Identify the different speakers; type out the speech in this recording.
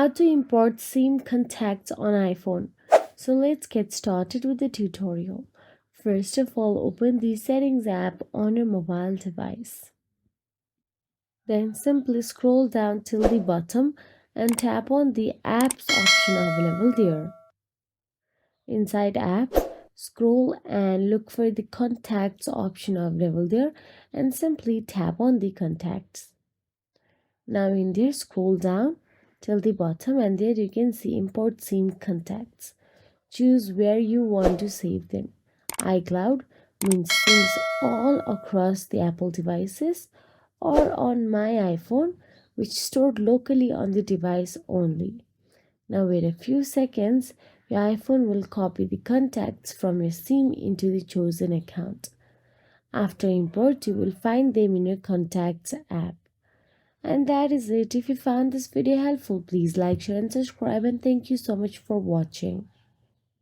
Speaker 1: how to import SIM contacts on iPhone. So let's get started with the tutorial. First of all, open the Settings app on your mobile device. Then simply scroll down till the bottom and tap on the Apps option available there. Inside Apps, scroll and look for the Contacts option available there and simply tap on the Contacts. Now in there, scroll down till the bottom and there you can see Import SIM Contacts. Choose where you want to save them. iCloud means syncs all across the Apple devices, or on my iPhone, which stored locally on the device only. Now wait a few seconds, your iPhone will copy the contacts from your SIM into the chosen account. After import, you will find them in your Contacts app. And that is it. If you found this video helpful, please like, share and subscribe, and thank you so much for watching.